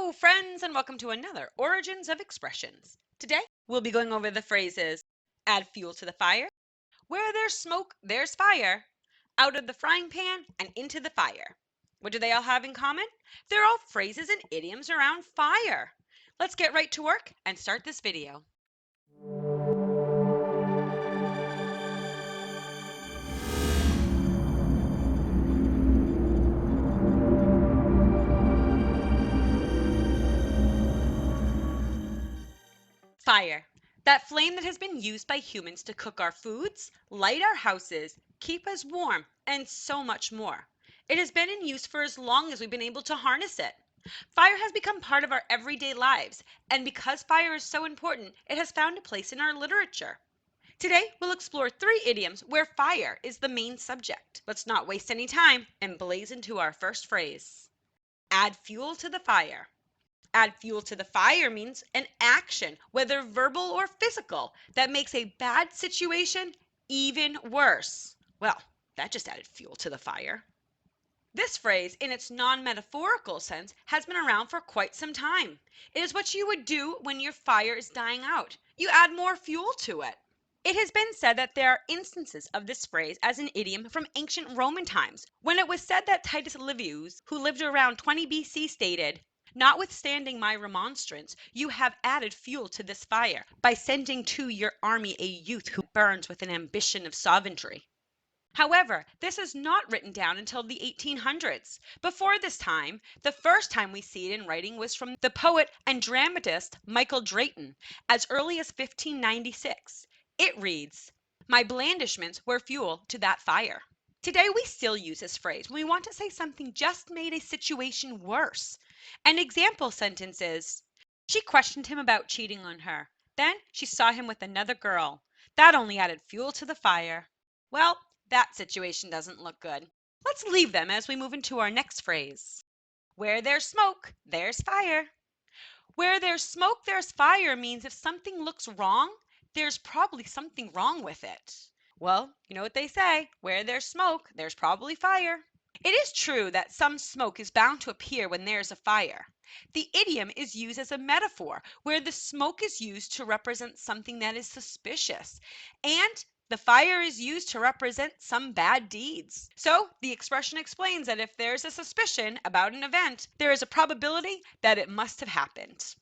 Hello, friends, and welcome to another Origins of Expressions. Today, we'll be going over the phrases add fuel to the fire, where there's smoke, there's fire, out of the frying pan and into the fire. What do they all have in common? They're all phrases and idioms around fire. Let's get right to work and start this video. Fire. That flame that has been used by humans to cook our foods, light our houses, keep us warm, and so much more. It has been in use for as long as we've been able to harness it. Fire has become part of our everyday lives, and because fire is so important, it has found a place in our literature. Today, we'll explore 3 idioms where fire is the main subject. Let's not waste any time and blaze into our first phrase. Add fuel to the fire. Add fuel to the fire means an action, whether verbal or physical, that makes a bad situation even worse. Well, that just added fuel to the fire. This phrase, in its non-metaphorical sense, has been around for quite some time. It is what you would do when your fire is dying out. You add more fuel to it. It has been said that there are instances of this phrase as an idiom from ancient Roman times, when it was said that Titus Livius, who lived around 20 BC, stated, "Notwithstanding my remonstrance, you have added fuel to this fire by sending to your army a youth who burns with an ambition of sovereignty." However, this is not written down until the 1800s. Before this time, the first time we see it in writing was from the poet and dramatist Michael Drayton, as early as 1596. It reads, "My blandishments were fuel to that fire." Today we still use this phrase when we want to say something just made a situation worse. An example sentence is, "She questioned him about cheating on her. Then she saw him with another girl. That only added fuel to the fire." Well, that situation doesn't look good. Let's leave them as we move into our next phrase. Where there's smoke, there's fire. Where there's smoke, there's fire means if something looks wrong, there's probably something wrong with it. Well, you know what they say, where there's smoke, there's probably fire. It is true that some smoke is bound to appear when there's a fire. The idiom is used as a metaphor where the smoke is used to represent something that is suspicious, and the fire is used to represent some bad deeds. So the expression explains that if there's a suspicion about an event, there is a probability that it must have happened.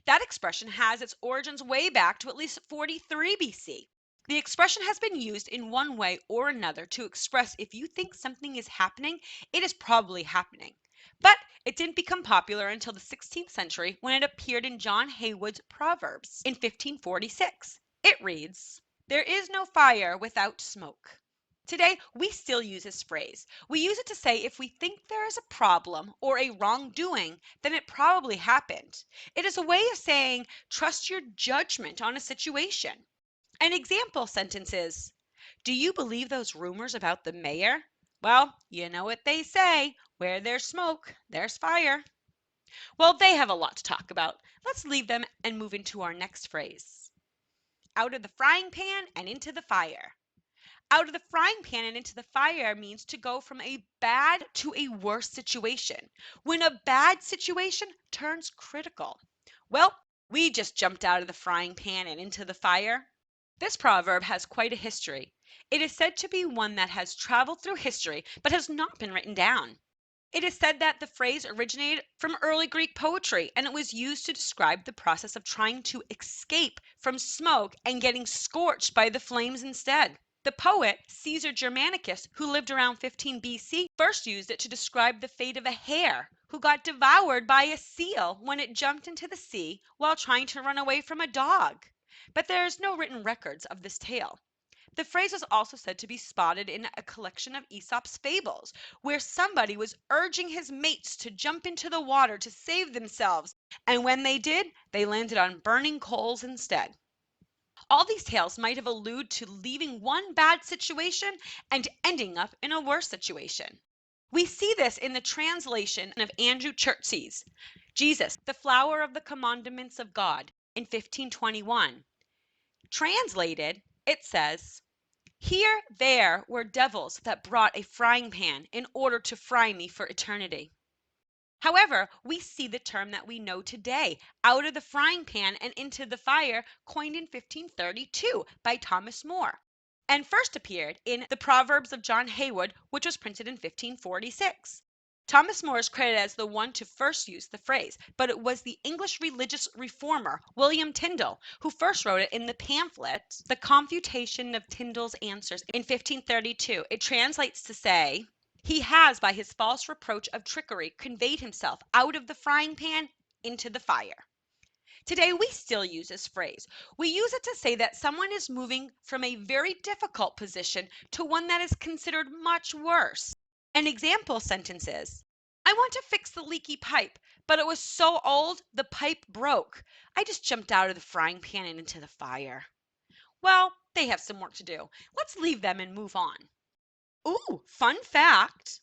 That expression has its origins way back to at least 43 BC. The expression has been used in one way or another to express if you think something is happening, it is probably happening. But it didn't become popular until the 16th century when it appeared in John Haywood's Proverbs in 1546. It reads, "There is no fire without smoke." Today, we still use this phrase. We use it to say if we think there is a problem or a wrongdoing, then it probably happened. It is a way of saying trust your judgment on a situation. An example sentence is, "Do you believe those rumors about the mayor? Well, you know what they say, where there's smoke, there's fire." Well, they have a lot to talk about. Let's leave them and move into our next phrase. Out of the frying pan and into the fire. Out of the frying pan and into the fire means to go from a bad to a worse situation, when a bad situation turns critical. Well, we just jumped out of the frying pan and into the fire. This proverb has quite a history. It is said to be one that has traveled through history but has not been written down. It is said that the phrase originated from early Greek poetry, and it was used to describe the process of trying to escape from smoke and getting scorched by the flames instead. The poet Caesar Germanicus, who lived around 15 BC, first used it to describe the fate of a hare who got devoured by a seal when it jumped into the sea while trying to run away from a dog. But there is no written records of this tale. The phrase is also said to be spotted in a collection of Aesop's fables, where somebody was urging his mates to jump into the water to save themselves, and when they did, they landed on burning coals instead. All these tales might have alluded to leaving one bad situation and ending up in a worse situation. We see this in the translation of Andrew Chertsey's Jesus, the Flower of the Commandments of God in 1521. Translated, it says, "Here there were devils that brought a frying pan in order to fry me for eternity." However, we see the term that we know today, out of the frying pan and into the fire, coined in 1532 by Thomas More, and first appeared in the Proverbs of John Haywood, which was printed in 1546. Thomas More is credited as the one to first use the phrase, but it was the English religious reformer William Tyndale who first wrote it in the pamphlet The Confutation of Tyndale's Answers in 1532. It translates to say, "He has by his false reproach of trickery conveyed himself out of the frying pan into the fire." Today, we still use this phrase. We use it to say that someone is moving from a very difficult position to one that is considered much worse. An example sentence is, "I want to fix the leaky pipe, but it was so old the pipe broke. I just jumped out of the frying pan and into the fire." Well, they have some work to do. Let's leave them and move on. Ooh, fun fact.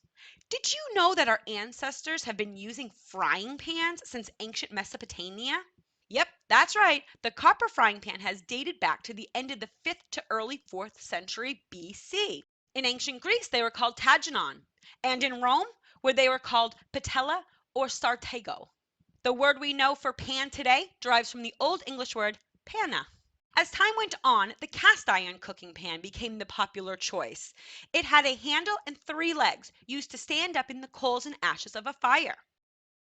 Did you know that our ancestors have been using frying pans since ancient Mesopotamia? Yep, that's right. The copper frying pan has dated back to the end of the 5th to early 4th century BC. In ancient Greece, they were called tagenon, and in Rome, where they were called patella or sartego. The word we know for pan today derives from the Old English word panna. As time went on, the cast iron cooking pan became the popular choice. It had a handle and 3 legs used to stand up in the coals and ashes of a fire.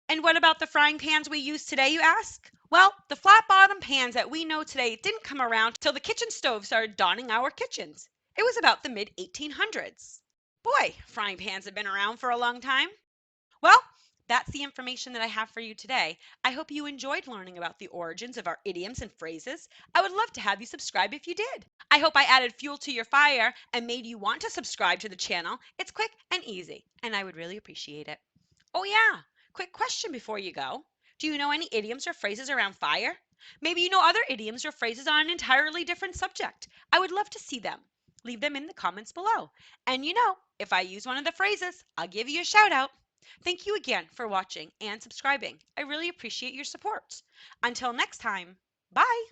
And what about the frying pans we use today, you ask? Well, the flat bottom pans that we know today didn't come around till the kitchen stove started donning our kitchens. It was about the mid 1800s. Boy, frying pans have been around for a long time. Well, that's the information that I have for you today. I hope you enjoyed learning about the origins of our idioms and phrases. I would love to have you subscribe if you did. I hope I added fuel to your fire and made you want to subscribe to the channel. It's quick and easy, and I would really appreciate it. Oh yeah, quick question before you go. Do you know any idioms or phrases around fire? Maybe you know other idioms or phrases on an entirely different subject. I would love to see them. Leave them in the comments below. And if I use one of the phrases, I'll give you a shout out. Thank you again for watching and subscribing. I really appreciate your support. Until next time, bye.